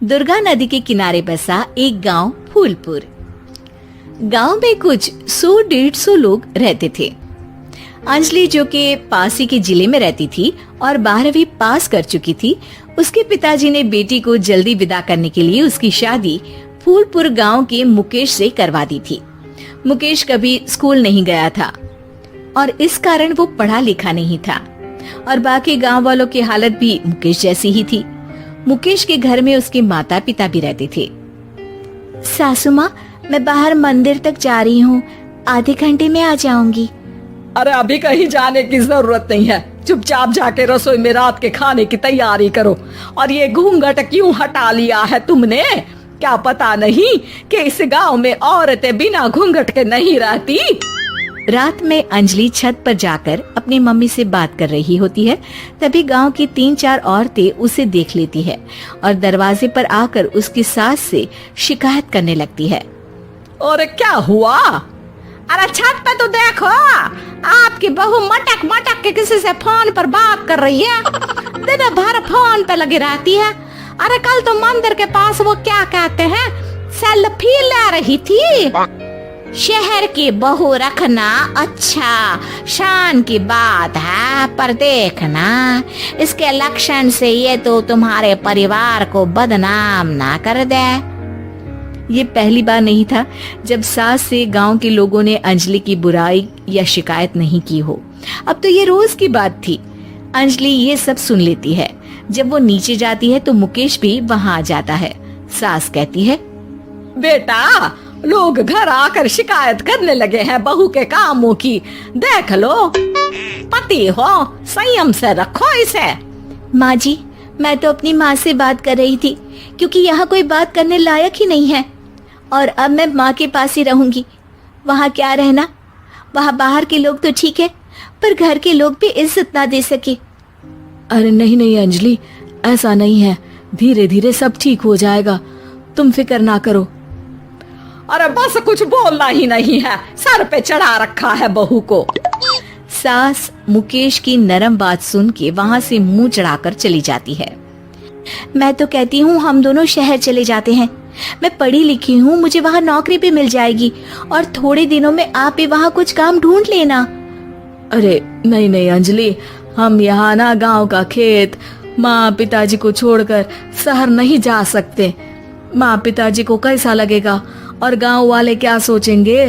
दुर्गा नदी के किनारे बसा एक गांव फूलपुर। गांव में कुछ 100-150 लोग रहते थे। अंजलि, जो कि पास ही के जिले में रहती थी और 12वीं पास कर चुकी थी, उसके पिताजी ने बेटी को जल्दी विदा करने के लिए उसकी शादी फूलपुर गांव के मुकेश से करवा दी थी। मुकेश कभी स्कूल नहीं गया था और इस कारण वो पढ़ा लिखा नहीं था और बाकी गांव वालों की हालत भी मुकेश जैसी ही थी। मुकेश के घर में उसके माता पिता भी रहते थे। सासू माँ, मैं बाहर मंदिर तक जा रही हूँ, आधे घंटे में आ जाऊंगी। अरे अभी कहीं जाने की जरूरत नहीं है, चुपचाप जाके रसोई में रात के खाने की तैयारी करो। और ये घूंघट क्यों हटा लिया है तुमने? क्या पता नहीं कि इस गांव में औरतें बिना घूंघट के नहीं रहती? रात में अंजलि छत पर जाकर अपनी मम्मी से बात कर रही होती है। तभी गांव की 3-4 औरतें उसे देख लेती है और दरवाजे पर आकर उसकी सास से शिकायत करने लगती है। और क्या हुआ? अरे छत पे तो देखो, आपकी बहू मटक मटक के किसी से फोन पर बात कर रही है। दिन भर फोन पे लगी रहती है। अरे कल तो मंदिर के पास वो क्या कहते हैं, सेल्फी ले रही थी। शहर की बहू रखना अच्छा शान की बात है, पर देखना इसके लक्षण से ये तो तुम्हारे परिवार को बदनाम ना कर दे। ये पहली बार नहीं था जब सास से गांव के लोगों ने अंजलि की बुराई या शिकायत नहीं की हो। अब तो ये रोज की बात थी। अंजलि ये सब सुन लेती है। जब वो नीचे जाती है तो मुकेश भी वहां आ जाता है। सास कहती है, बेटा, लोग घर आकर शिकायत करने लगे हैं बहू के कामों की। देख लो, पति हो, संयम से रखो इसे। माँ जी, मैं तो अपनी माँ से बात कर रही थी, क्योंकि यहाँ कोई बात करने लायक ही नहीं है और अब मैं माँ के पास ही रहूंगी। वहाँ क्या रहना, वहाँ बाहर के लोग तो ठीक है, पर घर के लोग भी इज्जत ना दे सके। अरे नहीं नहीं अंजलि, ऐसा नहीं है, धीरे धीरे सब ठीक हो जाएगा, तुम फिक्र ना करो। अरे बस कुछ बोलना ही नहीं है, सर पे चढ़ा रखा है बहू को। सास मुकेश की नरम बात सुन के वहाँ से मुंह चढ़ाकर चली जाती है। मैं तो कहती हूँ हम दोनों शहर चले जाते हैं। मैं पढ़ी लिखी हूँ, मुझे वहाँ नौकरी भी मिल जाएगी और थोड़े दिनों में आप भी वहाँ कुछ काम ढूंढ लेना। अरे नहीं नहीं अंजलि, हम यहाँ ना गांव का खेत, माँ पिताजी को छोड़कर शहर नहीं जा सकते। माँ पिताजी को कैसा लगेगा और गांव वाले क्या सोचेंगे?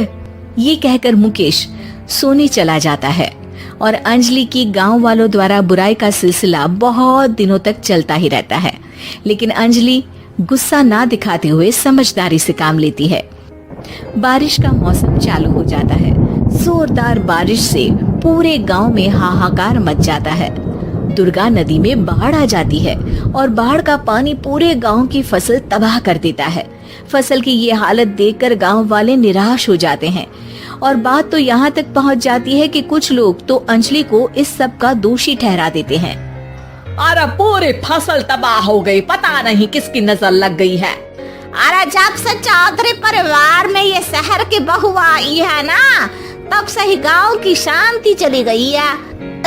ये कहकर मुकेश सोने चला जाता है और अंजलि की गांव वालों द्वारा बुराई का सिलसिला बहुत दिनों तक चलता ही रहता है। लेकिन अंजलि गुस्सा ना दिखाते हुए समझदारी से काम लेती है। बारिश का मौसम चालू हो जाता है। जोरदार बारिश से पूरे गांव में हाहाकार मच जाता है। दुर्गा नदी में बाढ़ आ जाती है और बाढ़ का पानी पूरे गांव की फसल तबाह कर देता है। फसल की ये हालत देखकर गांव वाले निराश हो जाते हैं और बात तो यहाँ तक पहुँच जाती है कि कुछ लोग तो अंजलि को इस सब का दोषी ठहरा देते हैं। अरे पूरी फसल तबाह हो गई, पता नहीं किसकी नजर लग गई है। अरे जब से चौधरी परिवार में ये शहर की बहू आई है ना, तब से ही गांव की शांति चली गई है।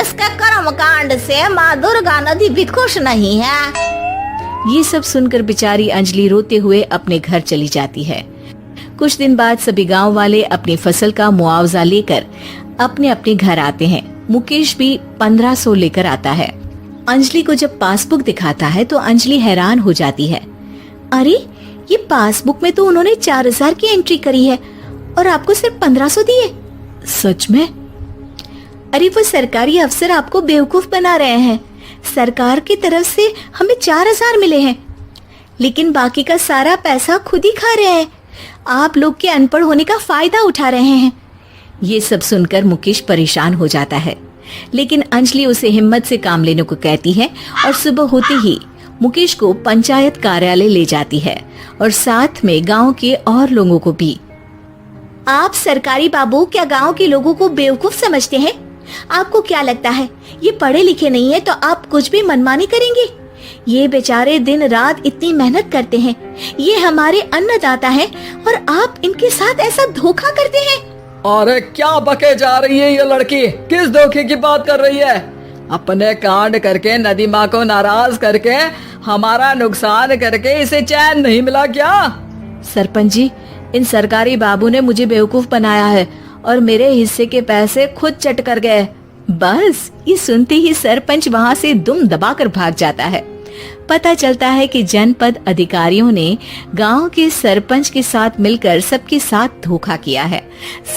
इसके कर्म कांड से माँ दुर्गा नदी भी खुश नहीं है। ये सब सुनकर बेचारी अंजलि रोते हुए अपने घर चली जाती है। कुछ दिन बाद सभी गांव वाले अपनी फसल का मुआवजा लेकर अपने अपने घर आते हैं। मुकेश भी 1500 लेकर आता है। अंजलि को जब पासबुक दिखाता है तो अंजलि हैरान हो जाती है। अरे, ये पासबुक में तो उन्होंने 4000 की एंट्री करी है और आपको सिर्फ 1500 दिए। सच में? अरे वो सरकारी अफसर आपको बेवकूफ बना रहे हैं। सरकार की तरफ से हमें 4000 मिले हैं, लेकिन बाकी का सारा पैसा खुद ही खा रहे हैं। आप लोग के अनपढ़ होने का फायदा उठा रहे हैं। ये सब सुनकर मुकेश परेशान हो जाता है, लेकिन अंजलि उसे हिम्मत से काम लेने को कहती है और सुबह होते ही मुकेश को पंचायत कार्यालय ले जाती है और साथ में गांव के और लोगों को भी। आप सरकारी बाबू क्या गांव के लोगों को बेवकूफ समझते हैं? आपको क्या लगता है ये पढ़े लिखे नहीं है तो आप कुछ भी मनमानी करेंगे? ये बेचारे दिन रात इतनी मेहनत करते हैं, ये हमारे अन्नदाता हैं और आप इनके साथ ऐसा धोखा करते हैं। अरे क्या बके जा रही है ये लड़की, किस धोखे की बात कर रही है? अपने कांड करके नदी माँ को नाराज करके हमारा नुकसान करके इसे चैन नहीं मिला क्या? सरपंच जी, इन सरकारी बाबू ने मुझे बेवकूफ बनाया है और मेरे हिस्से के पैसे खुद चट कर गए। बस ये सुनते ही सरपंच वहाँ से दुम दबाकर भाग जाता है। पता चलता है कि जनपद अधिकारियों ने गांव के सरपंच के साथ मिलकर सबके साथ धोखा किया है।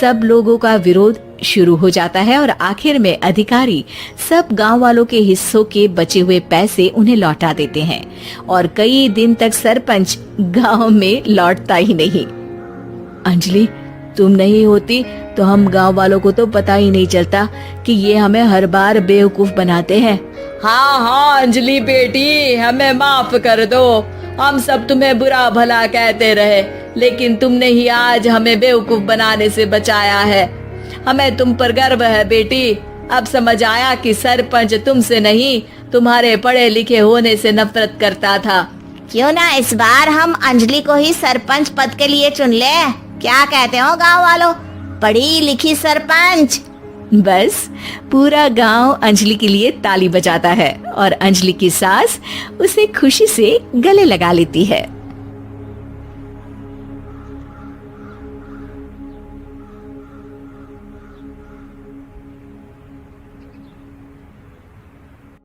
सब लोगों का विरोध शुरू हो जाता है और आखिर में अधिकारी सब गांव वालों के हिस्सों के बचे हुए पैसे उन्हें लौटा देते हैं और कई दिन तक सरपंच गांव में लौटता ही नहीं। अंजलि, तुम नहीं होती तो हम गांव वालों को तो पता ही नहीं चलता कि ये हमें हर बार बेवकूफ बनाते हैं। हाँ हाँ अंजलि बेटी, हमें माफ कर दो। हम सब तुम्हें बुरा भला कहते रहे, लेकिन तुमने ही आज हमें बेवकूफ बनाने से बचाया है। हमें तुम पर गर्व है बेटी। अब समझ आया कि सरपंच तुमसे नहीं, तुम्हारे पढ़े लिखे होने से नफरत करता था। क्यों ना इस बार हम अंजलि को ही सरपंच पद के लिए चुन ले? क्या कहते हो गांव वालों? पढ़ी लिखी सरपंच। बस पूरा गांव अंजलि के लिए ताली बजाता है और अंजलि की सास उसे खुशी से गले लगा लेती है।